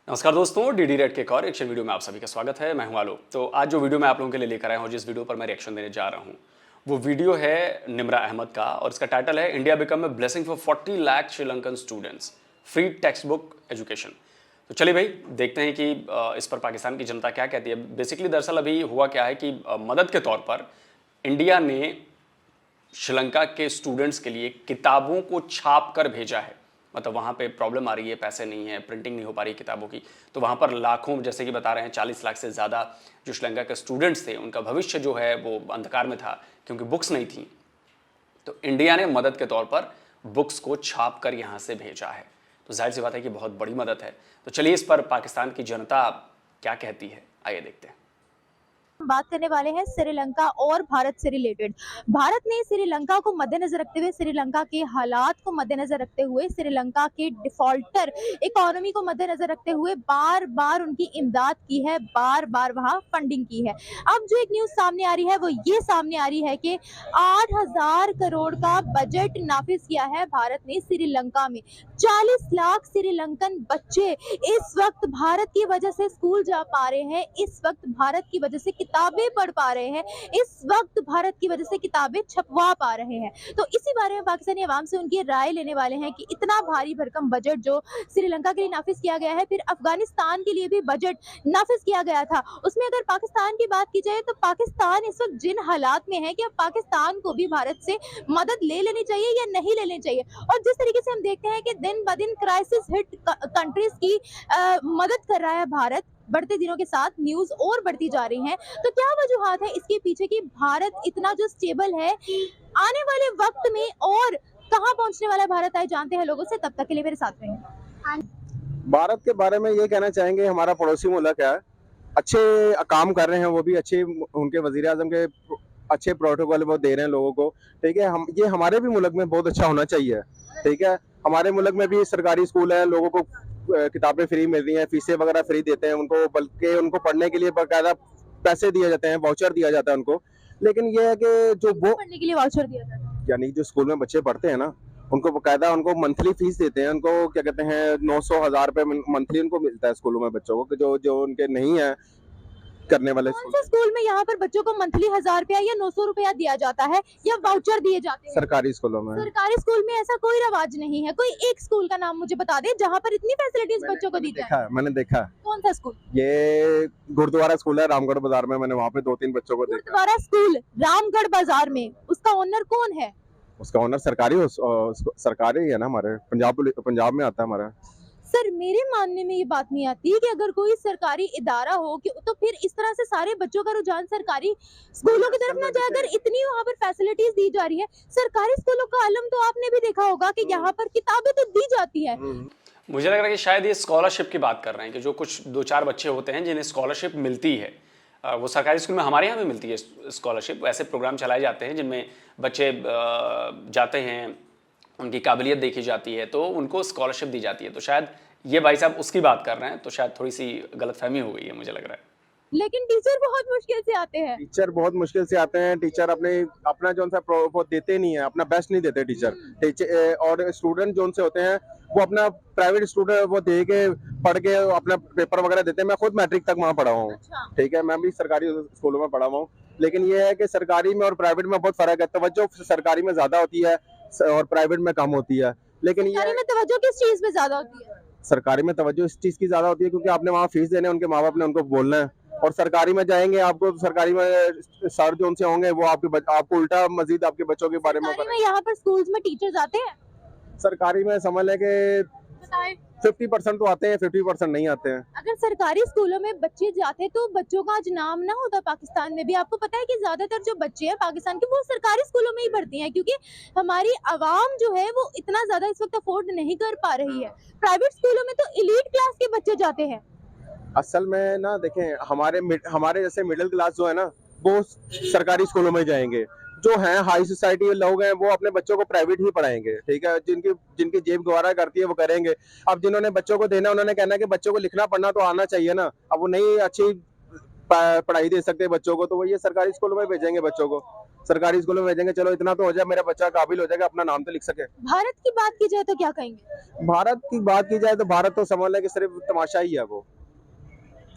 नमस्कार दोस्तों, DD red के एक और रिएक्शन वीडियो में आप सभी का स्वागत है। मैं हूं आलोक। तो आज जो वीडियो मैं आप लोगों के लिए लेकर आया हूं, जिस वीडियो पर मैं रिएक्शन देने जा रहा हूं, वो वीडियो है निम्रा अहमद का और इसका टाइटल है India become a blessing for 40 lakh Sri Lankan students, free text book education. तो चलिए भाई देखते हैं कि इस पर पाकिस्तान की जनता क्या कहती है। बेसिकली दरअसल अभी हुआ क्या है कि मदद के तौर पर इंडिया ने श्रीलंका के स्टूडेंट्स के लिए किताबों को छाप कर भेजा है। मतलब वहाँ पे प्रॉब्लम आ रही है, पैसे नहीं है, प्रिंटिंग नहीं हो पा रही किताबों की, तो वहाँ पर लाखों, जैसे कि बता रहे हैं 40 लाख से ज़्यादा जो श्रीलंका के स्टूडेंट्स थे, उनका भविष्य जो है वो अंधकार में था क्योंकि बुक्स नहीं थी। तो इंडिया ने मदद के तौर पर बुक्स को छाप कर यहाँ से भेजा है। तो जाहिर सी बात है कि बहुत बड़ी मदद है। तो चलिए इस पर पाकिस्तान की जनता क्या कहती है, आइए देखते हैं। बात करने वाले हैं श्रीलंका और भारत से रिलेटेड। भारत ने श्रीलंका को मद्देनजर रखते हुए, श्रीलंका के हालात को मद्देनजर रखते हुए, श्रीलंका के डिफॉल्टर इकोनॉमी को मद्देनजर रखते हुए बार बार उनकी इमदाद की है, बार बार वहां फंडिंग की है। अब जो एक न्यूज सामने आ रही है वो ये सामने आ रही है कि 8,000 करोड़ का बजट नाफिज किया है भारत ने श्रीलंका में। 40 लाख श्रीलंकन बच्चे इस वक्त भारत की वजह से स्कूल जा पा रहे हैं, इस वक्त भारत की वजह से किताबें पढ़ पा रहे हैं, इस वक्त भारत की वजह से किताबें छपवा पा रहे हैं। तो इसी बारे में पाकिस्तानी अवाम से उनकी राय लेने वाले हैं कि इतना भारी भरकम बजट जो श्रीलंका के लिए नाफिज किया गया है, फिर अफगानिस्तान के लिए भी बजट नाफिज किया गया था, उसमें अगर पाकिस्तान की बात की जाए तो पाकिस्तान इस वक्त जिन हालात में है कि अब पाकिस्तान को भी भारत से मदद ले लेनी चाहिए या नहीं लेनी चाहिए। और जिस तरीके से हम देखते हैं कि दिन ब दिन क्राइसिस हिट कंट्रीज की मदद कर रहा है भारत, बढ़ते दिनों के साथ न्यूज और बढ़ती जा रही हैं। तो क्या वजूहात है इसके पीछे कि भारत इतना जो स्टेबल है, आने वाले वक्त में और कहां पहुंचने वाला भारत, आए जानते हैं लोगों से। तब तक के लिए मेरे साथ रहें। भारत के बारे में ये कहना चाहेंगे, हमारा पड़ोसी मुल्क है, अच्छे काम कर रहे हैं, वो भी अच्छे, उनके वजीर आजम के अच्छे प्रोटोकॉल वो दे रहे हैं लोगों को। ठीक है, हम ये हमारे भी मुल्क में बहुत अच्छा होना चाहिए। ठीक है, हमारे मुल्क में भी सरकारी स्कूल है, लोगों को किताबें फ्री मिल रही हैं, फीसें वगैरह फ्री देते हैं उनको, बल्कि उनको पढ़ने के लिए बाकायदा पैसे दिए जाते हैं, वाउचर दिया जाता है उनको। लेकिन ये है कि जो वो पढ़ने के लिए वाउचर दिया जाता है, यानी जो स्कूल में बच्चे पढ़ते हैं ना, उनको बाकायदा उनको मंथली फीस देते हैं, उनको क्या कहते हैं 900,000 रुपए मंथली उनको मिलता है स्कूलों में बच्चों को, जो जो उनके नहीं है करने वाले कौन से स्कूल में यहाँ पर बच्चों को मंथली 1,000 रुपया या 900 रुपया दिया जाता है या वाउचर दिए जाते हैं? सरकारी स्कूलों में। सरकारी स्कूल में ऐसा कोई रवाज नहीं है। कोई एक स्कूल का नाम मुझे बता दे जहाँ पर इतनी फैसिलिटीज बच्चों को दी जाए। मैंने देखा है। कौन सा स्कूल? ये गुरुद्वारा स्कूल है रामगढ़ बाजार में, मैंने वहाँ पे 2-3 बच्चों को देखा। गुरुद्वारा स्कूल रामगढ़ बाजार में, उसका ओनर कौन है? उसका ओनर सरकारी है ना, हमारे पंजाब में आता है हमारा। सर, मेरे मानने में ये बात नहीं आती कि अगर कोई सरकारी इदारा हो कि तो फिर इस तरह से सारे बच्चों का रुझान सरकारी स्कूलों की तरफ ना जाए। अगर इतनी वहाँ पर फैसिलिटीज दी जा रही है, सरकारी स्कूलों का आलम तो आपने भी देखा होगा कि यहाँ पर किताबें तो दी जाती है। मुझे लग रहा है कि शायद ये स्कॉलरशिप की बात कर रहे हैं कि जो कुछ 2-4 बच्चे होते हैं जिन्हें स्कॉलरशिप मिलती है, वो सरकारी स्कूल में हमारे यहाँ भी मिलती है स्कॉलरशिप। ऐसे प्रोग्राम चलाए जाते हैं जिनमें बच्चे जाते हैं, उनकी काबिलियत देखी जाती है, तो उनको स्कॉलरशिप दी जाती है। तो शायद ये भाई साहब उसकी बात कर रहे हैं, तो शायद थोड़ी सी गलतफहमी हो गई है, मुझे लग रहा है। लेकिन टीचर बहुत मुश्किल से आते हैं। टीचर बहुत मुश्किल से आते हैं। टीचर अपना जो सा वो देते नहीं है, अपना बेस्ट नहीं देते टीचर। और स्टूडेंट जो उनसे होते हैं वो अपना प्राइवेट स्टूडेंट वो दे के पढ़ के अपना पेपर वगैरह देते हैं। मैं खुद मैट्रिक तक वहाँ पढ़ा हूँ। अच्छा। ठीक है, मैं भी सरकारी स्कूलों में पढ़ा हूँ। लेकिन ये है कि सरकारी में और प्राइवेट में बहुत फर्क है। तवज्जो सरकारी में ज्यादा होती है और प्राइवेट में कम होती है। लेकिन ये में तवज्जो किस चीज में ज्यादा होती है? सरकारी में तवज्जो इस चीज की ज्यादा होती है क्योंकि आपने वहाँ फीस देने, उनके माँ बाप ने उनको बोलना है। और सरकारी में जाएंगे आपको, सरकारी में सर जो उनसे होंगे वो आपको उल्टा मजीद आपके बच्चों के बारे में यहाँ पर स्कूल्स में टीचर्स आते हैं? सरकारी में समझ लें कि 50% तो आते हैं, 50% नहीं आते हैं। अगर सरकारी स्कूलों में बच्चे जाते तो बच्चों का आज नाम ना होता पाकिस्तान में भी। आपको पता है कि ज्यादातर जो बच्चे हैं पाकिस्तान के वो सरकारी स्कूलों में ही पढ़ती हैं, क्योंकि हमारी आवाम जो है वो इतना ज्यादा इस वक्त अफोर्ड नहीं कर पा रही है। प्राइवेट स्कूलों में तो एलीट क्लास के बच्चे जाते हैं। असल में ना देखें, हमारे जैसे मिडिल क्लास जो है ना, वो सरकारी स्कूलों में जाएंगे। जो हैं हाई सोसाइटी लोग हैं वो अपने बच्चों को प्राइवेट ही पढ़ाएंगे। ठीक है, जिनकी जेब गवारा करती है वो करेंगे। अब जिन्होंने बच्चों को देना, उन्होंने कहना कि बच्चों को लिखना पढ़ना तो आना चाहिए ना। अब वो नहीं अच्छी पढ़ाई दे सकते बच्चों को, तो वो ये सरकारी स्कूलों में भेजेंगे बच्चों को। सरकारी स्कूलों में भेजेंगे, चलो इतना तो हो जाए, मेरा बच्चा काबिल हो जाएगा, अपना नाम तो लिख सके। भारत की बात की जाए तो क्या कहेंगे? भारत की बात की जाए तो भारत तो समझ लो कि सिर्फ तमाशा ही है, वो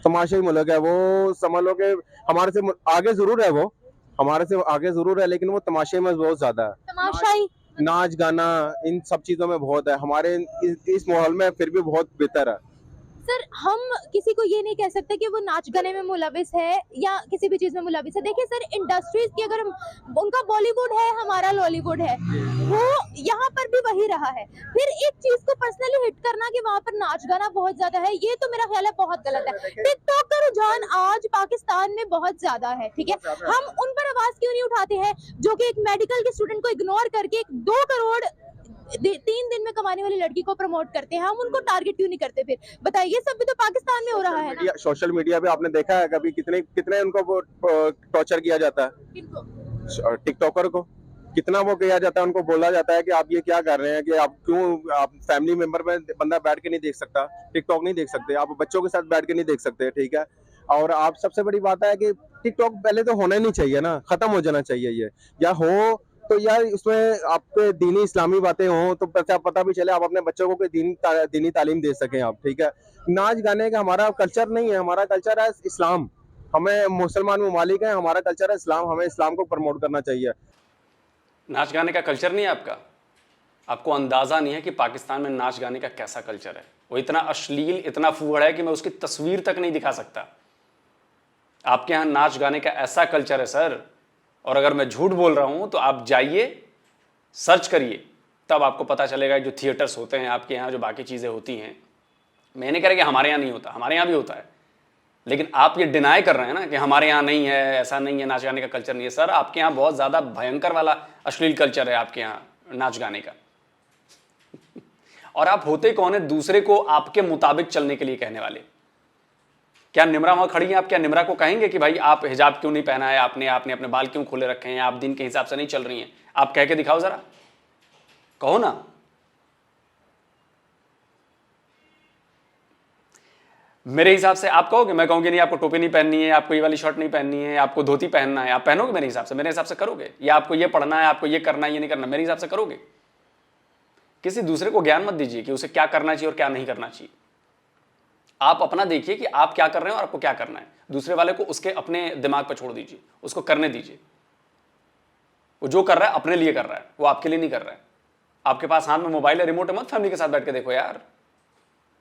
तमाशाई मुल्क है वो, समझ लो कि हमारे से आगे जरूर है, वो हमारे से आगे जरूर है, लेकिन वो तमाशे में बहुत ज्यादा है। तमाशाई। नाच गाना इन सब चीजों में बहुत है, हमारे इस माहौल में फिर भी बहुत बेहतर है। सर हम किसी को ये नहीं कह सकते कि वो नाच गाने में मुलविस है या किसी भी चीज में मुलविस है। देखिए सर, इंडस्ट्रीज की अगर उनका बॉलीवुड है, हमारा लॉलीवुड है, वो यहाँ पर भी वही रहा है। फिर एक चीज को पर्सनली हिट करना कि वहाँ पर नाच गाना बहुत ज्यादा है, ये तो मेरा ख्याल है बहुत गलत है। टिकटॉक का रुझान आज पाकिस्तान में बहुत ज्यादा है, ठीक है, हम उन पर आवाज क्यों नहीं उठाते हैं जो कि एक मेडिकल के स्टूडेंट को इग्नोर करके एक 2 करोड़ 3 दिन में कमाने वाली लड़की को प्रमोट करते हैं, हम उनको टारगेट क्यों नहीं करते? फिर बताइए, सब भी तो पाकिस्तान में हो रहा है ना। सोशल मीडिया पे आपने देखा है कभी कितने कितने उनको वो टॉर्चर किया जाता है, किनको? टिकटॉकर को कितना वो किया जाता है, उनको बोला जाता है कि आप ये क्या कर रहे हैं, कि आप क्यों, आप फैमिली मेंबर में बंदा बैठ के नहीं देख सकता, टिकटॉक नहीं देख सकते, आप बच्चों के साथ बैठ के नहीं देख सकते, ठीक है। और आप सबसे बड़ी बात है कि टिकटॉक पहले तो होना ही नहीं चाहिए ना, खत्म हो जाना चाहिए ये, या हो तो यार उसमें आपके दीनी इस्लामी बातें हों तो पता भी चले, आप अपने बच्चों को कोई दीनी तालीम दे सकें आप, ठीक है। नाच गाने का हमारा कल्चर नहीं है, हमारा कल्चर है इस्लाम, हमें मुसलमान ममालिक है, हमारा कल्चर है इस्लाम, हमें इस्लाम को प्रमोट करना चाहिए। नाच गाने का कल्चर नहीं है आपका? आपको अंदाज़ा नहीं है कि पाकिस्तान में नाच गाने का कैसा कल्चर है। वो इतना अश्लील, इतना फूहड़ है कि मैं उसकी तस्वीर तक नहीं दिखा सकता। आपके यहाँ नाच गाने का ऐसा कल्चर है सर, और अगर मैं झूठ बोल रहा हूँ तो आप जाइए, सर्च करिए, तब आपको पता चलेगा जो थिएटर्स होते हैं आपके यहाँ, जो बाकी चीज़ें होती हैं। मैं नहीं कह रहा कि हमारे यहाँ नहीं होता, हमारे यहाँ भी होता है, लेकिन आप ये डिनाई कर रहे हैं ना कि हमारे यहाँ नहीं है, ऐसा नहीं है, नाच गाने का कल्चर नहीं है। सर आपके यहाँ बहुत ज़्यादा भयंकर वाला अश्लील कल्चर है आपके यहाँ नाच गाने का। और आप होते कौन है दूसरे को आपके मुताबिक चलने के लिए कहने वाले? क्या निम्रा वहां खड़ी है, आप क्या निम्रा को कहेंगे कि भाई आप हिजाब क्यों नहीं पहना है, आपने अपने बाल क्यों खोले रखे हैं, आप दिन के हिसाब से नहीं चल रही हैं? आप कह के दिखाओ जरा, कहो ना। मेरे हिसाब से आप कहोगे, मैं कहूंगी नहीं आपको टोपी नहीं पहननी है, आपको ये वाली शर्ट नहीं पहननी है, आपको धोती पहनना है, आप पहनोगे मेरे हिसाब से? मेरे हिसाब से करोगे? या आपको ये पढ़ना है, आपको ये करना है, ये नहीं करना, मेरे हिसाब से करोगे? किसी दूसरे को ज्ञान मत दीजिए कि उसे क्या करना चाहिए और क्या नहीं करना चाहिए। आप अपना देखिए कि आप क्या कर रहे हैं और आपको क्या करना है। दूसरे वाले को उसके अपने दिमाग पर छोड़ दीजिए, उसको करने दीजिए। वो जो कर रहा है अपने लिए कर रहा है, वो आपके लिए नहीं कर रहा है। आपके पास हाथ में मोबाइल है, रिमोट है, मत फैमिली के साथ बैठ के देखो यार,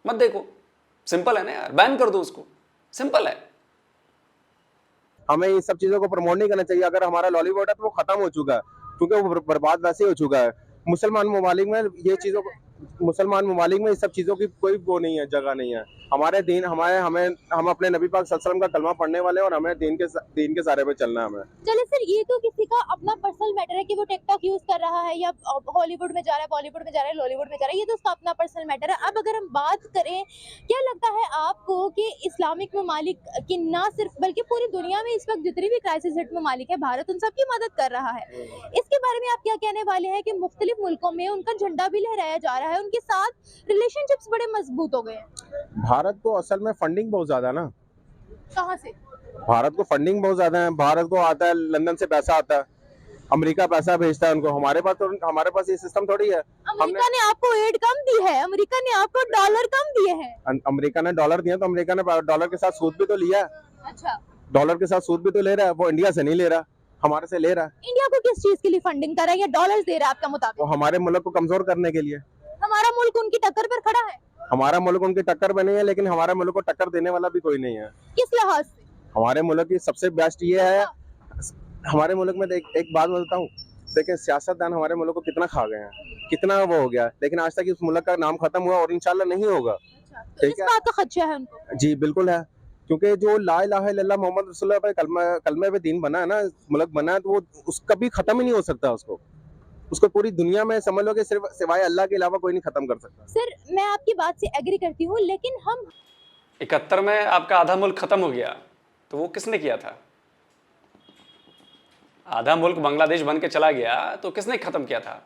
मत देखो। सिंपल है ना यार, बैन कर दो उसको, सिंपल है। हमें इन सब चीजों को प्रमोट नहीं करना चाहिए। अगर हमारा लॉलीवुड है तो वो खत्म हो चुका है, क्योंकि वो बर्बाद वैसे हो चुका है। मुसलमान ममालिक में ये चीजों को, मुसलमान ममालिक में इस सब चीजों की कोई वो नहीं है, जगह नहीं है। हमारे दीन हम अपने नबी पाक सल्लल्लाहु अलैहि वसल्लम का कलमा पढ़ने वाले हैं, और हमें दीन के सारे पे चलना है हमें। चलिए सर, ये तो किसी का अपना पर्सनल मैटर है कि वो टिकटॉक यूज कर रहा है या हॉलीवुड में जा रहा है, बॉलीवुड में जा रहा है, लॉलीवुड में जा रहा है, ये तो उसका अपना पर्सनल मैटर है। अब अगर हम बात करें, क्या लगता है आपको कि इस्लामिक ममालिक की ना सिर्फ बल्कि पूरी दुनिया में इस वक्त जितनी भी क्राइसिस हिट ममालिक है, भारत उन सबकी मदद कर रहा है। इसके बारे में आप क्या कहने वाले हैं कि मुख्तलिफ मुल्कों में उनका झंडा भी लहराया जा रहा है, उनके साथ रिलेशनशिप्स बड़े मजबूत हो गए हैं? भारत को असल में फंडिंग बहुत ज्यादा ना, कहाँ से? भारत को फंडिंग बहुत ज्यादा है। भारत को आता है, लंदन से पैसा आता है, अमेरिका पैसा भेजता है उनको। हमारे पास ये सिस्टम थोड़ी है। अमेरिका ने आपको एड कम दी है, अमेरिका ने आपको डॉलर कम दिए हैं। अमेरिका ने डॉलर दिया तो अमेरिका ने डॉलर के साथ सूद भी तो लिया है। अच्छा, डॉलर के साथ सूद भी तो ले रहा है, वो इंडिया से नहीं ले रहा, हमारे से ले रहा है। इंडिया को किस चीज के लिए फंडिंग कर रहा है या डॉलर्स दे रहा है आपका मुताबिक? वो हमारे मुल्क को कमजोर करने के लिए। हमारा मुल्क उनकी टक्कर पर खड़ा है? हमारा मुल्क उनकी टक्कर में नहीं है, लेकिन हमारे मुल्क को टक्कर देने वाला भी कोई नहीं है। किस लिहाज से? हमारे मुल्क की सबसे बेस्ट ये है, हमारे मुल्क में एक बात मैं बताऊं, देखिए सियासतदान हमारे मुल्क को कितना खा गए हैं, कितना वो हो गया, लेकिन आज तक इस मुल्क का नाम खत्म हुआ और इंशाल्लाह नहीं होगा। तो इस बात का खदशा है उनको? जी बिल्कुल है, क्योंकि जो ला इलाहा इल्लल्लाह मोहम्मद रसूलुल्लाह पे कलमे पे दीन बना है ना, मुल्क बना है, तो वो उसका भी खत्म ही नहीं हो सकता। उसको पूरी दुनिया में समझ लो कि सिर्फ सिवाय अल्लाह के अलावा कोई नहीं खत्म कर सकता। सर मैं आपकी बात से एग्री करती हूँ, लेकिन हम 71 में आपका आधा मुल्क खत्म हो गया, तो वो किसने किया था? आधा मुल्क बांग्लादेश बन के चला गया तो किसने खत्म किया था?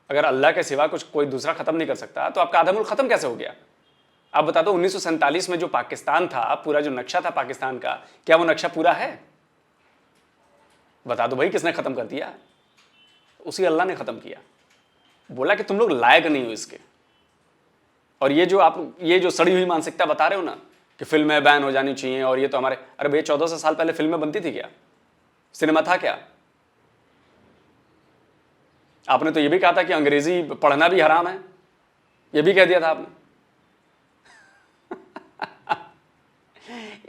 अगर अल्लाह के सिवा कुछ कोई दूसरा खत्म नहीं कर सकता तो आपका आधा मुल्क खत्म कैसे हो गया? आप बता दो, 1947 में जो पाकिस्तान था, पूरा जो नक्शा था पाकिस्तान का, क्या वो नक्शा पूरा है? बता दो भाई किसने खत्म कर दिया? उसी अल्लाह ने खत्म किया। बोला कि तुम लोग लायक नहीं हो इसके। और ये जो सड़ी हुई मानसिकता बता रहे हो ना कि फिल्में बैन हो जानी चाहिए और ये तो हमारे, अरे भाई 1400 साल पहले फिल्में बनती थी क्या? सिनेमा था क्या? आपने तो ये भी कहा था कि अंग्रेजी पढ़ना भी हराम है, ये भी कह दिया था आपने।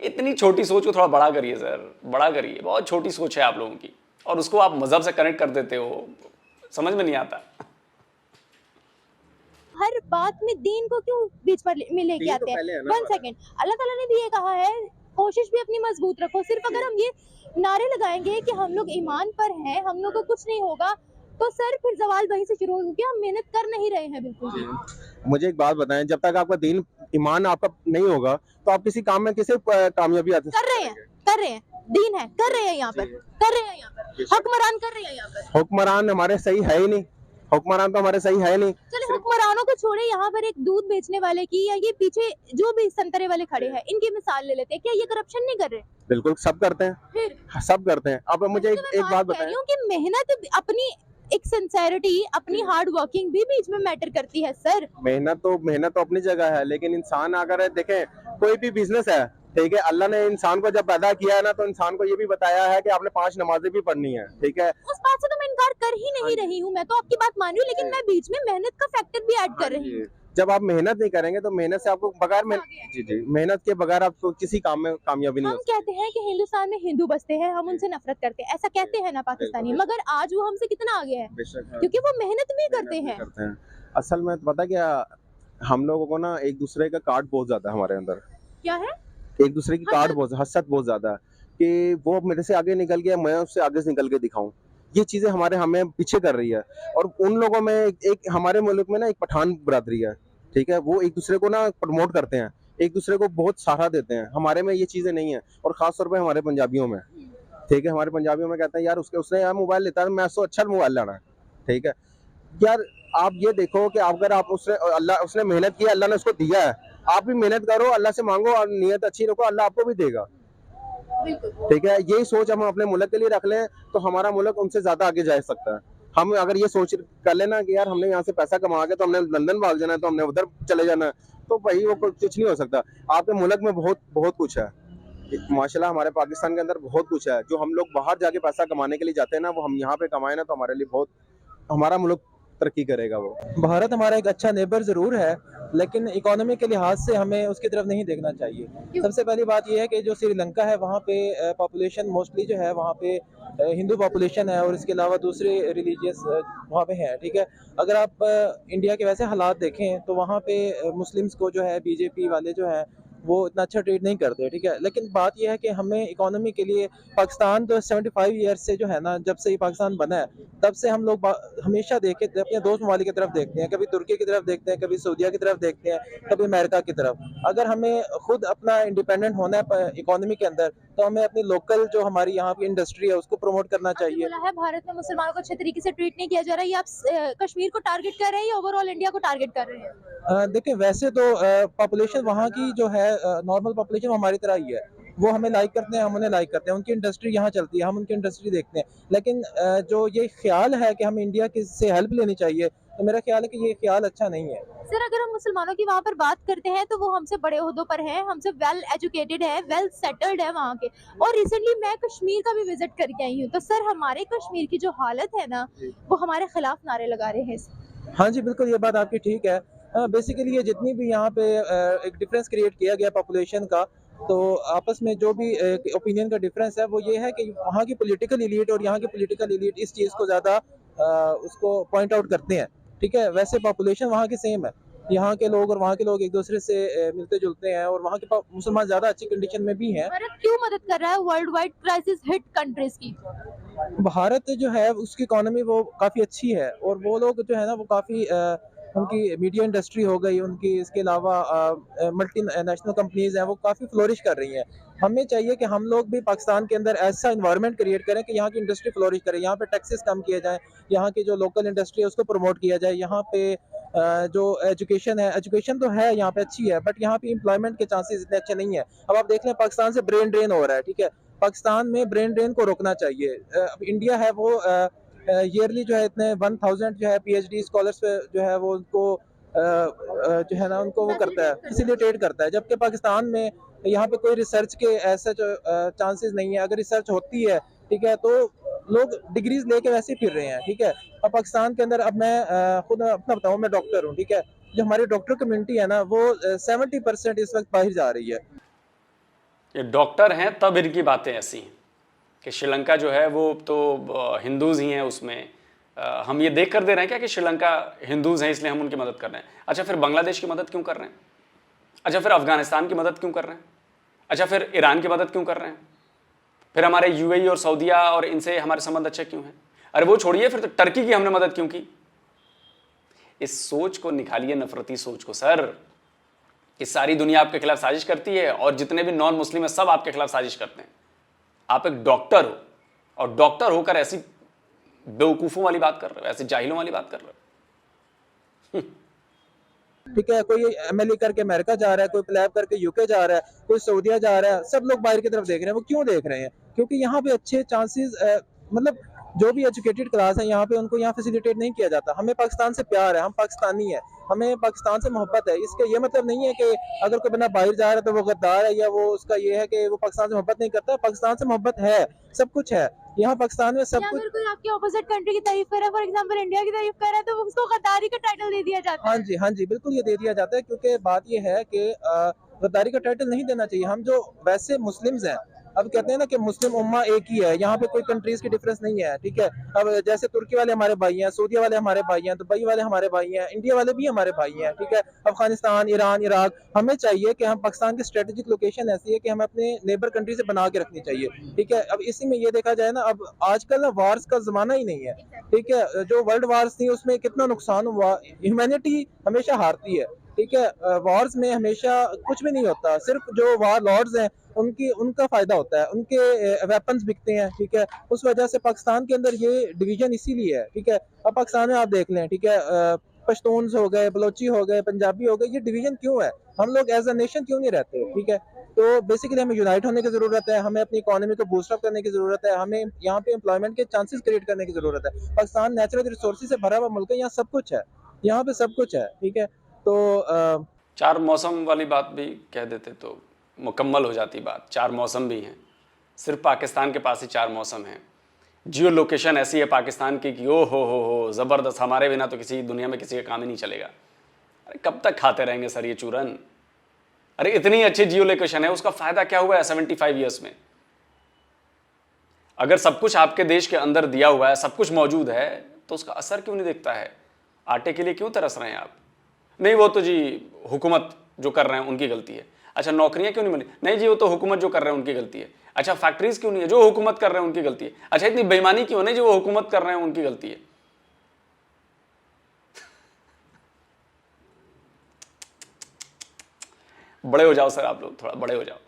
इतनी छोटी सोच को थोड़ा बड़ा करिए सर, बड़ा करिए। बहुत छोटी सोच है आप लोगों की और उसको आप मजहब से कनेक्ट कर देते हो, समझ में नहीं आता। हर बात में दीन को क्यों बीच पर लेके आते हैं? 1 सेकंड, अल्लाह ताला ने भी ये कहा है कोशिश भी अपनी मजबूत रखो। सिर्फ अगर हम ये नारे लगाएंगे कि हम लोग ईमान पर हैं, हम लोग को कुछ नहीं होगा, तो सर फिर सवाल वहीं से शुरू होगी, हम मेहनत कर नहीं रहे हैं बिल्कुल भी। मुझे एक बात बताएं, जब तक आपका दीन ईमान आपका नहीं होगा तो आप किसी काम में कैसे कामयाबी हासिल कर रहे हैं, दीन है, कर रहे हैं यहाँ पर, कर रहे हैं यहाँ पर, हुक्मरान कर रहे हैं यहाँ पर। हुक्मरान हमारे सही है ही नहीं, हुक्मरान तो हमारे सही है नहीं। चलिए हुक्मरानों को छोड़े, यहाँ पर एक दूध बेचने वाले की या ये पीछे जो भी संतरे वाले खड़े हैं इनकी मिसाल ले लेते हैं। क्या ये करप्शन नहीं कर रहे? बिल्कुल सब करते हैं, फिर सब करते हैं। अब मुझे एक बात बताएं कि मेहनत अपनी, एक सिंसेरिटी, अपनी हार्ड वर्किंग भी बीच में मैटर करती है सर। मेहनत तो अपनी जगह है, लेकिन इंसान अगर देखें कोई भी बिजनेस है, ठीक है, अल्लाह ने इंसान को जब पैदा किया है ना तो इंसान को ये भी बताया है कि आपने 5 नमाजें भी पढ़नी है, ठीक है। उस बात से तो मैं इनकार कर ही नहीं रही हूँ, मैं तो आपकी बात मान रही हूँ, लेकिन मैं बीच में मेहनत का फैक्टर भी ऐड कर रही हूँ। जब आप मेहनत नहीं करेंगे तो मेहनत से आपको बगैर मेहनत के बगैर आप किसी काम में कामयाबी नहीं हो सकती। हम कहते हैं कि हिंदुस्तान में हिंदू बसते हैं, हम उनसे नफरत करते हैं, ऐसा कहते हैं ना पाकिस्तानी, मगर आज वो हमसे कितना आगे है क्योंकि वो मेहनत भी करते हैं। असल में पता क्या, हम लोगों को ना एक दूसरे का काट बहुत ज्यादा है हमारे अंदर। क्या है? एक दूसरे की काट बहुत, हसद बहुत ज्यादा है कि वो मेरे से आगे निकल गया, मैं उससे आगे से निकल के दिखाऊं। ये चीजें हमें पीछे कर रही है। और उन लोगों में एक हमारे मुल्क में ना एक पठान बरादरी है, ठीक है, वो एक दूसरे को ना प्रमोट करते हैं, एक दूसरे को बहुत सहारा देते हैं। हमारे में ये चीजें नहीं है, और खास तौर पे हमारे पंजाबियों में, ठीक है, हमारे पंजाबियों में कहते हैं यार उसने यार मोबाइल लेता है, मैं उसको अच्छा मोबाइल लाना है, ठीक है। यार आप ये देखो कि अगर आप उसने मेहनत की, अल्लाह ने उसको दिया है, आप भी मेहनत करो, अल्लाह से मांगो और नियत अच्छी रखो, अल्लाह आपको भी देगा, ठीक है। यही सोच हम अपने मुल्क के लिए रख लें तो हमारा मुल्क उनसे ज्यादा आगे जा सकता है। हम अगर ये सोच कर लेना कि यार हमने यहाँ से पैसा कमा के तो हमने लंदन भाग जाना है, तो हमने उधर चले जाना है, तो भाई वो कुछ नहीं हो सकता। आपके मुल्क में बहुत कुछ है माशाल्लाह, हमारे पाकिस्तान के अंदर बहुत कुछ है। जो हम लोग बाहर जाके पैसा कमाने के लिए जाते हैं ना, वो हम यहाँ पे कमाए ना तो हमारे लिए बहुत, हमारा मुल्क तरक्की करेगा। वो भारत हमारा एक अच्छा नेबर ज़रूर है, लेकिन इकोनॉमी के लिहाज से हमें उसकी तरफ नहीं देखना चाहिए। सबसे पहली बात यह है कि जो श्रीलंका है वहाँ पे पॉपुलेशन मोस्टली जो है वहाँ पे हिंदू पॉपुलेशन है और इसके अलावा दूसरे रिलीजियस वहाँ पे हैं, ठीक है। अगर आप इंडिया के वैसे हालात देखें तो वहाँ पे मुस्लिम्स को जो है बीजेपी वाले जो है वो इतना अच्छा ट्रीट नहीं करते, ठीक है। लेकिन बात यह है कि हमें इकोनॉमी के लिए पाकिस्तान तो 75 ईयर्स से जो है ना, जब से ये पाकिस्तान बना है तब से हम लोग हमेशा देखे अपने दोस्त ममालिक की तरफ देखते हैं, कभी तुर्की की तरफ देखते हैं, कभी सऊदीया की तरफ देखते हैं, कभी अमेरिका की तरफ। अगर हमें खुद अपना इंडिपेंडेंट होना है इकोनॉमी के अंदर तो हमें अपनी लोकल जो हमारी यहाँ की इंडस्ट्री है उसको प्रमोट करना चाहिए। बोला है भारत में मुसलमानों को अच्छे तरीके से ट्रीट नहीं किया जा रहा है, ये आप कश्मीर को टारगेट कर रहे हैं या ओवरऑल इंडिया को टारगेट कर रहे हैं? देखिए वैसे तो पॉपुलेशन वहाँ की जो है नॉर्मल पॉपुलेशन हमारी तरह ही है, वो हमें लाइक करते हैं, हम उन्हें लाइक करते हैं, उनकी इंडस्ट्री यहाँ चलती है, हम उनकी इंडस्ट्री देखते हैं। लेकिन जो ये ख्याल है कि हमें इंडिया की से हेल्प लेनी चाहिए, तो मेरा ख्याल है कि ये ख्याल अच्छा नहीं है। सर अगर हम मुसलमानों की वहाँ पर बात करते हैं तो वो हमसे बड़े ओहदों पर हैं, हमसे वेल एजुकेटेड है, वेल सेटल्ड है वहाँ के। और रिसेंटली मैं कश्मीर का भी विजिट करके आई हूँ, तो सर हमारे कश्मीर की जो हालत है ना, वो हमारे खिलाफ नारे लगा रहे हैं। हाँ जी बिल्कुल, ये बात आपकी ठीक है। बेसिकली ये जितनी भी यहाँ पे एक डिफरेंस क्रिएट किया गया पॉपुलेशन का, तो आपस में जो भी ओपिनियन का डिफरेंस है वो ये है कि वहाँ की पॉलिटिकल एलीट और यहाँ की पॉलिटिकल एलीट इस चीज़ को ज़्यादा उसको पॉइंट आउट करते हैं, ठीक है। वैसे पॉपुलेशन वहाँ की सेम है, यहाँ के लोग और वहाँ के लोग एक दूसरे से मिलते जुलते हैं और वहाँ के मुसलमान ज़्यादा अच्छी कंडीशन में भी हैं। भारत क्यों मदद कर रहा है world wide crisis hit countries की? भारत जो है उसकी इकोनॉमी वो काफ़ी अच्छी है और वो लोग जो है ना वो काफ़ी उनकी मीडिया इंडस्ट्री हो गई उनकी, इसके अलावा मल्टी नेशनल कंपनीज हैं वो काफ़ी फ्लोरिश कर रही हैं। हमें चाहिए कि हम लोग भी पाकिस्तान के अंदर ऐसा इन्वायरमेंट क्रिएट करें कि यहाँ की इंडस्ट्री फ्लोरिश करे, यहाँ पे टैक्सेस कम किए जाएं, यहाँ की जो लोकल इंडस्ट्री है उसको प्रमोट किया जाए, यहाँ पे जो एजुकेशन है, एजुकेशन तो है यहाँ पे अच्छी है, बट यहाँ पे एम्प्लॉयमेंट के चांसेस इतने अच्छे नहीं है। अब आप देख लें पाकिस्तान से ब्रेन ड्रेन हो रहा है, ठीक है। पाकिस्तान में ब्रेन ड्रेन को रोकना चाहिए। अब इंडिया है वो ईयरली जो है इतने 1000 जो है PhD स्कॉलर्स जो है वो उनको जो है ना उनको वो करता है, फैसिलिटेट करता है, जबकि पाकिस्तान में यहाँ पे कोई रिसर्च के ऐसा चांसेस नहीं है। अगर रिसर्च होती है, ठीक है, तो लोग डिग्रीज लेके वैसे ही फिर रहे हैं, ठीक है। अब पाकिस्तान के अंदर, अब मैं खुद अपना बताऊँ, मैं डॉक्टर हूँ, ठीक है, जो हमारी डॉक्टर कम्युनिटी है ना वो 70% इस वक्त बाहर जा रही है। ये डॉक्टर हैं तब इनकी बातें ऐसी हैं कि श्रीलंका जो है वो तो हिंदूज़ ही हैं उसमें। हम ये देख कर दे रहे हैं क्या कि श्रीलंका हिंदूज़ हैं इसलिए हम उनकी मदद कर रहे हैं? अच्छा, फिर बांग्लादेश की मदद क्यों कर रहे हैं? अच्छा, फिर अफगानिस्तान की मदद क्यों कर रहे हैं? अच्छा, फिर ईरान की मदद क्यों कर रहे हैं? फिर हमारे UAE और सऊदिया और इनसे हमारे संबंध अच्छे क्यों हैं? अरे वो छोड़िए, फिर तो टर्की की हमने मदद क्यों की? इस सोच को निकालिए, नफरती सोच को सर। कि सारी दुनिया आपके खिलाफ साजिश करती है और जितने भी नॉन मुस्लिम है सब आपके खिलाफ साजिश करते हैं। आप एक डॉक्टर हो और डॉक्टर होकर ऐसी बेवकूफों वाली बात कर रहे हो, ऐसे जाहिलों वाली बात कर रहे हो। ठीक है, कोई MLA करके अमेरिका जा रहा है, कोई प्लैब करके UK जा रहा है, कोई सऊदीया जा रहा है, सब लोग बाहर की तरफ देख रहे हैं। वो क्यों देख रहे हैं? क्योंकि यहाँ पे अच्छे चांसेस, मतलब जो भी एजुकेटेड क्लास है यहाँ पे, उनको यहाँ फैसिलिटेट नहीं किया जाता। हमें पाकिस्तान से प्यार है, हम पाकिस्तानी है, हमें पाकिस्तान से मोहब्बत है। इसके ये मतलब नहीं है कि अगर कोई बंदा बाहर जा रहा है तो वो गद्दार है, या वो उसका ये है कि वो पाकिस्तान से मोहब्बत नहीं करता। पाकिस्तान से मोहब्बत है, सब कुछ है यहाँ पाकिस्तान में, सब या कुछ। अगर कोई आपके ऑपोजिट कंट्री की तारीफ करे, फॉर एग्जांपल इंडिया की तारीफ करे, तो उसको गद्दारी का टाइटल दे दिया जाता है। हाँ जी, हाँ जी, बिल्कुल ये दे दिया जाता है, क्योंकि बात ये है कि गद्दारी का टाइटल नहीं देना चाहिए। हम जो वैसे मुस्लिम्स हैं, अब कहते हैं ना कि मुस्लिम उम्मा एक ही है, यहाँ पे कोई कंट्रीज की डिफरेंस नहीं है, ठीक है। अब जैसे तुर्की वाले हमारे भाई हैं, सऊदी वाले हमारे भाई हैं, दुबई वाले हमारे भाई हैं, इंडिया वाले भी हमारे भाई हैं, ठीक है। अफगानिस्तान, ईरान, इराक, हमें चाहिए कि हम, पाकिस्तान की स्ट्रेटेजिक लोकेशन ऐसी है कि हमें अपने नेबर कंट्री से बना के रखनी चाहिए, ठीक है। अब इसी में ये देखा जाए ना, अब आजकल ना वार्स का जमाना ही नहीं है, ठीक है। जो वर्ल्ड वार्स थी उसमें कितना नुकसान हुआ, ह्यूमैनिटी हमेशा हारती है, ठीक है। वॉर्स में हमेशा कुछ भी नहीं होता, सिर्फ जो वार लॉर्ड्स हैं उनका फायदा होता है, उनके वेपन्स बिकते हैं, ठीक है। उस वजह से पाकिस्तान के अंदर ये डिवीजन इसीलिए है, ठीक है। अब पाकिस्तान में आप देख लें, ठीक है, पश्तून्स हो गए, बलोची हो गए, पंजाबी हो गए, ये डिवीजन क्यों है? हम लोग एज अ नेशन क्यों नहीं रहते, ठीक है। तो बेसिकली हमें यूनाइट होने की जरूरत है, हमें अपनी इकोनॉमी को बूस्ट अप करने की जरूरत है, हमें यहाँ पे एम्प्लॉयमेंट के चांसेस क्रिएट करने की जरूरत है। पाकिस्तान नेचुरल रिसोर्सेज से भरा हुआ मुल्क है, यहाँ सब कुछ है, यहाँ पे सब कुछ है, ठीक है। तो 4 मौसम वाली बात भी कह देते तो मुकम्मल हो जाती बात। 4 मौसम भी हैं, सिर्फ पाकिस्तान के पास ही 4 मौसम हैं। जियो लोकेशन ऐसी है पाकिस्तान की कि ओ हो ज़बरदस्त, हमारे बिना तो किसी दुनिया में किसी का काम ही नहीं चलेगा। अरे कब तक खाते रहेंगे सर ये चूरन? अरे इतनी अच्छी जियो लोकेशन है, उसका फ़ायदा क्या हुआ है 75 ईयर्स में? अगर सब कुछ आपके देश के अंदर दिया हुआ है, सब कुछ मौजूद है, तो उसका असर क्यों नहीं दिखता है? आटे के लिए क्यों तरस रहे हैं आप? नहीं वो तो जी हुकूमत जो कर रहे हैं उनकी गलती है। अच्छा, नौकरियां क्यों नहीं मिली? नहीं जी वो तो हुकूमत जो कर रहे हैं उनकी गलती है। अच्छा, फैक्ट्रीज क्यों नहीं है? जो हुकूमत कर रहे हैं उनकी गलती है। अच्छा, इतनी बेईमानी क्यों नहीं? जो वो हुकूमत कर रहे हैं उनकी गलती है। बड़े हो जाओ सर, आप लोग थोड़ा बड़े हो जाओ।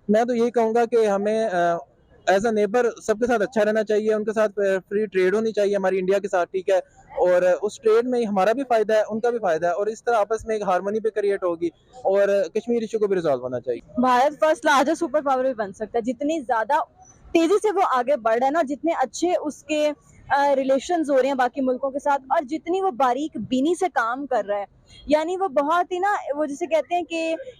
मैं तो यही कहूँगा कि हमें एज अ नेबर सबके साथ अच्छा रहना चाहिए, उनके साथ फ्री ट्रेड होनी चाहिए हमारी इंडिया के साथ, ठीक है। और उस ट्रेड में हमारा भी फायदा है, उनका भी फायदा है, और इस तरह आपस में एक हार्मनी पे क्रिएट होगी, और कश्मीर इशू को भी रिजॉल्व होना चाहिए। Bharat first largest super power भी बन सकता है, जितनी ज्यादा तेजी से वो आगे बढ़ रहा है ना, जितने अच्छे उसके रिलेशंस हो रहे हैं बाकी मुल्कों के साथ, और जितनी वो बारीक बीनी से काम कर रहा है, यानी वो बहुत ही ना, वो जिसे कहते हैं कि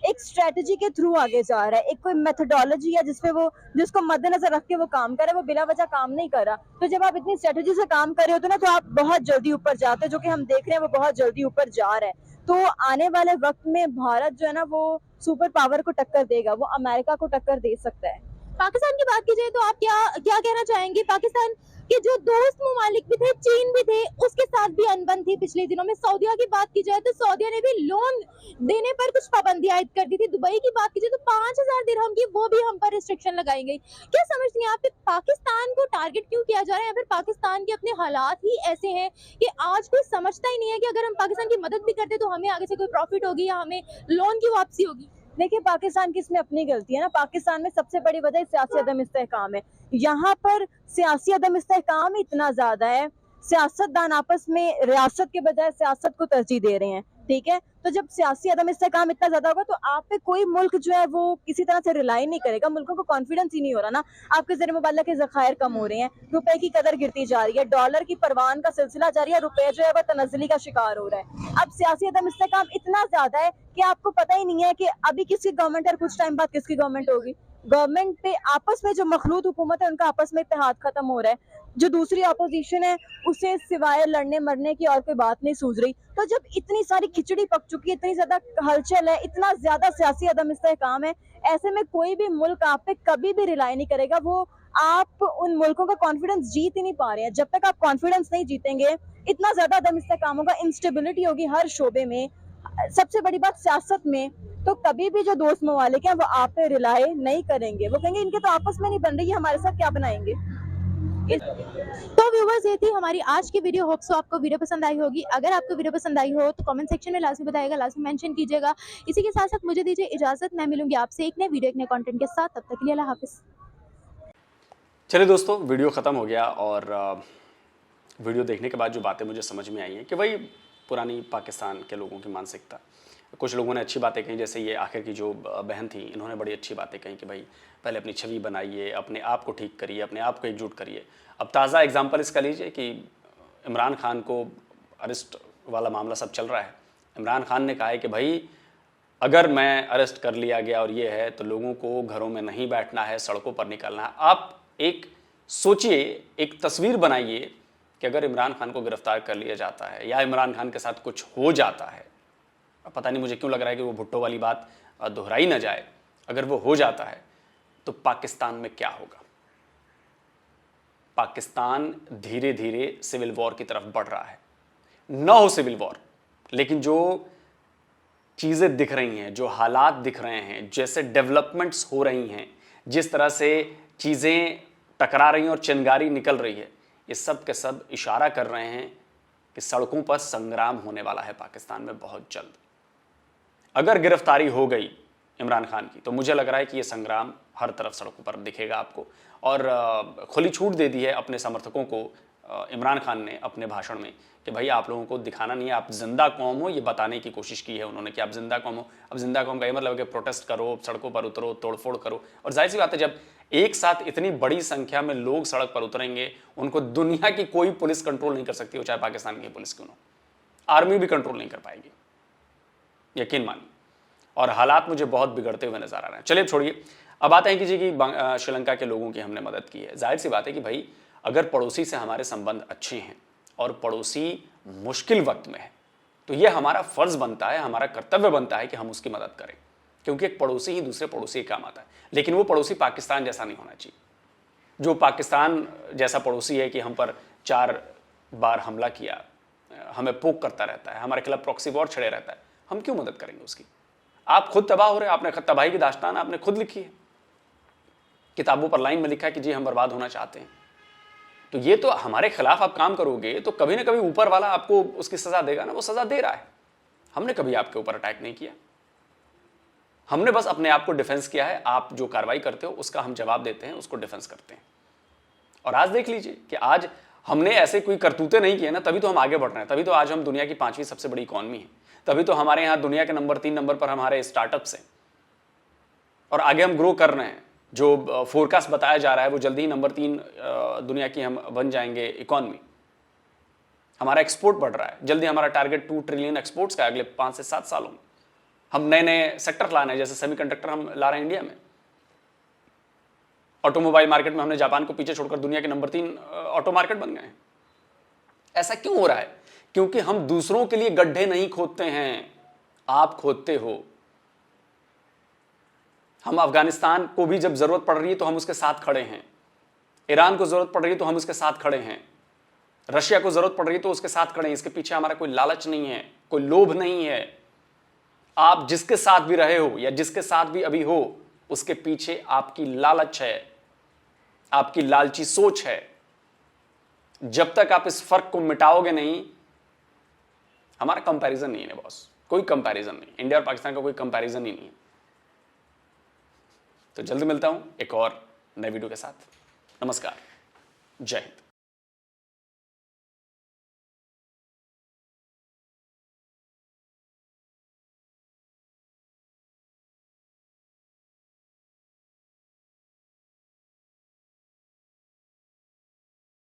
एक स्ट्रेटजी के थ्रू आगे जा रहा है, एक कोई मेथोडोलॉजी है जिसपे वो, जिसको मद्देनजर रख के वो काम कर रहा है, वो बिला वजह काम नहीं कर रहा। तो जब आप इतनी स्ट्रेटजी से काम कर रहे हो तो ना, तो आप बहुत जल्दी ऊपर जाते हो, जो कि हम देख रहे हैं वो बहुत जल्दी ऊपर जा रहा है। तो आने वाले वक्त में भारत जो है ना, वो सुपर पावर को टक्कर देगा, वो अमेरिका को टक्कर दे सकता है। पाकिस्तान की बात की जाए तो आप क्या क्या कहना चाहेंगे? पाकिस्तान के जो दोस्त ममालिक भी थे, चीन भी थे, उसके साथ भी अनबन थी पिछले दिनों में। सऊदीया की बात की जाए तो सऊदीया ने भी लोन देने पर कुछ पाबंदी आयद कर दी थी। दुबई की बात की जाए तो 5000 दिरहम की वो भी हम पर रिस्ट्रिक्शन लगाई गई। क्या समझती हैं आप, पाकिस्तान को टारगेट क्यों किया जा रहा है, या फिर पाकिस्तान के अपने हालात ही ऐसे हैं कि आज कोई समझता ही नहीं है कि अगर हम पाकिस्तान की मदद भी करते तो हमें आगे से कोई प्रॉफिट होगी या हमें लोन की वापसी होगी? देखिए, पाकिस्तान की इसमें अपनी गलती है ना। पाकिस्तान में सबसे बड़ी वजह सियासी अदम इस्तेहकाम है। यहाँ पर सियासी अदम इस्तेहकाम इतना ज्यादा है, सियासतदान आपस में रियासत के बजाय सियासत को तरजीह दे रहे हैं। ठीक है। तो जब सियासी अदम इस्तेहकाम इतना ज्यादा होगा तो आप पे कोई मुल्क जो है वो किसी तरह से रिलाई नहीं करेगा, मुल्कों को कॉन्फिडेंस ही नहीं हो रहा ना। आपके ज़र मुबल्ला के ज़खायर कम हो रहे हैं, रुपए की कदर गिरती जा रही है, डॉलर की परवान का सिलसिला जारी है, रुपए जो है वो तनज़्ज़ुली का शिकार हो रहा है। अब सियासी अदम इस्तेहकाम इतना ज्यादा है कि आपको पता ही नहीं है कि अभी किसकी गवर्नमेंट है और कुछ टाइम बाद किसकी गवर्नमेंट होगी। गवर्नमेंट पे आपस में जो मखलूत हुकूमत है उनका आपस में इत्तेहाद खत्म हो रहा है। जो दूसरी अपोजिशन है उसे सिवाय लड़ने मरने की और कोई बात नहीं सूझ रही। तो जब इतनी सारी खिचड़ी पक चुकी है, इतनी ज्यादा हलचल है, इतना ज्यादा सियासी अदम इस्तेहकाम है, ऐसे में कोई भी मुल्क आप पे कभी भी रिलाई नहीं करेगा। वो आप उन मुल्कों का कॉन्फिडेंस जीत ही नहीं पा रहे हैं। जब तक आप कॉन्फिडेंस नहीं जीतेंगे, इतना ज्यादा अदम इस्तेहकाम होगा, इंस्टेबिलिटी होगी हर शोबे में, सबसे बड़ी बात सियासत में, तो कभी भी जो दोस्त ममालिक हैं वो आप पे रिलाई नहीं करेंगे। वो कहेंगे इनके तो आपस में नहीं बन रही है, हमारे साथ क्या बनाएंगे। तो व्यूवर्स, ये थी हमारी आज की वीडियो। होप सो आपको वीडियो पसंद आई होगी। अगर आपको वीडियो पसंद आई हो तो कमेंट सेक्शन में लाजमी बताइएगा, लाजमी मेंशन कीजिएगा। इसी के साथ साथ मुझे दीजिए इजाजत, मैं मिलूंगी आपसे एक नए वीडियो एक नए कंटेंट के साथ। तब तक के लिए अल्लाह हाफिज। चलिए दोस्तों, वीडियो ख़त्म हो गया और वीडियो देखने के बाद जो बातें मुझे समझ में आई हैं कि भाई पुरानी पाकिस्तान के लोगों की मानसिकता, कुछ लोगों ने अच्छी बातें कही, जैसे ये आखिर की जो बहन थी, इन्होंने बड़ी अच्छी बातें कही कि भाई पहले अपनी छवि बनाइए, अपने आप को ठीक करिए, अपने आप को एकजुट करिए। अब ताज़ा एग्जांपल इसका लीजिए कि इमरान खान को अरेस्ट वाला मामला सब चल रहा है। इमरान खान ने कहा है कि भाई अगर मैं अरेस्ट कर लिया गया और ये है तो लोगों को घरों में नहीं बैठना है, सड़कों पर निकलना है। आप एक सोचिए, एक तस्वीर बनाइए कि अगर इमरान खान को गिरफ्तार कर लिया जाता है या इमरान खान के साथ कुछ हो जाता है, पता नहीं मुझे क्यों लग रहा है कि वो भुट्टो वाली बात दोहराई ना जाए, अगर वो हो जाता है तो पाकिस्तान में क्या होगा। पाकिस्तान धीरे धीरे सिविल वॉर की तरफ बढ़ रहा है। न हो सिविल वॉर, लेकिन जो चीज़ें दिख रही हैं, जो हालात दिख रहे हैं, जैसे डेवलपमेंट्स हो रही हैं, जिस तरह से चीज़ें टकरा रही हैं और चिंगारी निकल रही है, ये सब के सब इशारा कर रहे हैं कि सड़कों पर संग्राम होने वाला है पाकिस्तान में बहुत जल्द। अगर गिरफ्तारी हो गई इमरान खान की तो मुझे लग रहा है कि ये संग्राम हर तरफ सड़कों पर दिखेगा आपको। और खुली छूट दे दी है अपने समर्थकों को इमरान खान ने अपने भाषण में कि भाई आप लोगों को दिखाना नहीं है आप जिंदा कौम हो, ये बताने की कोशिश की है उन्होंने कि आप जिंदा कौम हो। अब जिंदा कौम का ये मतलब है कि प्रोटेस्ट करो, सड़कों पर उतरो, तोड़फोड़ करो। और जाहिर सी बात है, जब एक साथ इतनी बड़ी संख्या में लोग सड़क पर उतरेंगे, उनको दुनिया की कोई पुलिस कंट्रोल नहीं कर सकती, वो चाहे पाकिस्तान की पुलिस क्यों ना, आर्मी भी कंट्रोल नहीं कर पाएगी, यकीन मानिए। और हालात मुझे बहुत बिगड़ते हुए नजर आ रहे हैं। चलिए छोड़िए, अब आते हैं कि जी कि श्रीलंका के लोगों की हमने मदद की है। जाहिर सी बात है कि भाई अगर पड़ोसी से हमारे संबंध अच्छे हैं और पड़ोसी मुश्किल वक्त में है तो ये हमारा फर्ज बनता है, हमारा कर्तव्य बनता है कि हम उसकी मदद करें, क्योंकि एक पड़ोसी ही दूसरे पड़ोसी के काम आता है। लेकिन वो पड़ोसी पाकिस्तान जैसा नहीं होना चाहिए, जो पाकिस्तान जैसा पड़ोसी है कि हम पर 4 बार हमला किया, हमें पोक करता रहता है, हमारे खिलाफ प्रॉक्सी वॉर छड़े रहता है, हम क्यों मदद करेंगे उसकी। आप खुद तबाह हो रहे हैं, आपने तबाही की दास्तान आपने खुद लिखी है, किताबों पर लाइन में लिखा है कि जी हम बर्बाद होना चाहते हैं। तो ये तो हमारे खिलाफ आप काम करोगे तो कभी ना कभी ऊपर वाला आपको उसकी सजा देगा ना, वो सजा दे रहा है। हमने कभी आपके ऊपर अटैक नहीं किया, हमने बस अपने आप को डिफेंस किया है। आप जो कार्रवाई करते हो उसका हम जवाब देते हैं, उसको डिफेंस करते हैं। और आज देख लीजिए कि आज हमने ऐसे कोई करतूते नहीं किए ना, तभी तो हम आगे बढ़ रहे हैं, तभी तो आज हम दुनिया की 5वीं सबसे बड़ी इकॉनमी है, तभी तो हमारे यहाँ दुनिया के नंबर 3 नंबर पर हमारे स्टार्टअप्स हैं और आगे हम ग्रो कर रहे हैं। जो फोरकास्ट बताया जा रहा है वो जल्दी ही नंबर 3 दुनिया की हम बन जाएंगे इकॉनमी। हमारा एक्सपोर्ट बढ़ रहा है, जल्दी हमारा टारगेट 2 ट्रिलियन एक्सपोर्ट्स का अगले 5 से 7 सालों में। हम नए नए सेक्टर लाने हैं, जैसे सेमीकंडक्टर हम ला रहे हैं इंडिया में। ऑटोमोबाइल मार्केट में हमने जापान को पीछे छोड़कर दुनिया के नंबर 3 ऑटो मार्केट बन गए हैं। ऐसा क्यों हो रहा है? क्योंकि हम दूसरों के लिए गड्ढे नहीं खोदते हैं, आप खोदते हो। हम अफगानिस्तान को भी जब जरूरत पड़ रही है तो हम उसके साथ खड़े हैं, ईरान को जरूरत पड़ रही है तो हम उसके साथ खड़े हैं, रशिया को जरूरत पड़ रही है तो उसके साथ खड़े हैं। इसके पीछे हमारा कोई लालच नहीं है, कोई लोभ नहीं है। आप जिसके साथ भी रहे हो या जिसके साथ भी अभी हो, उसके पीछे आपकी लालच है, आपकी लालची सोच है। जब तक आप इस फर्क को मिटाओगे नहीं, हमारा कंपैरिजन नहीं है बॉस, कोई कंपैरिजन नहीं। इंडिया और पाकिस्तान का कोई कंपैरिजन ही नहीं है। तो जल्द मिलता हूं एक और नए वीडियो के साथ। नमस्कार, जय हिंद।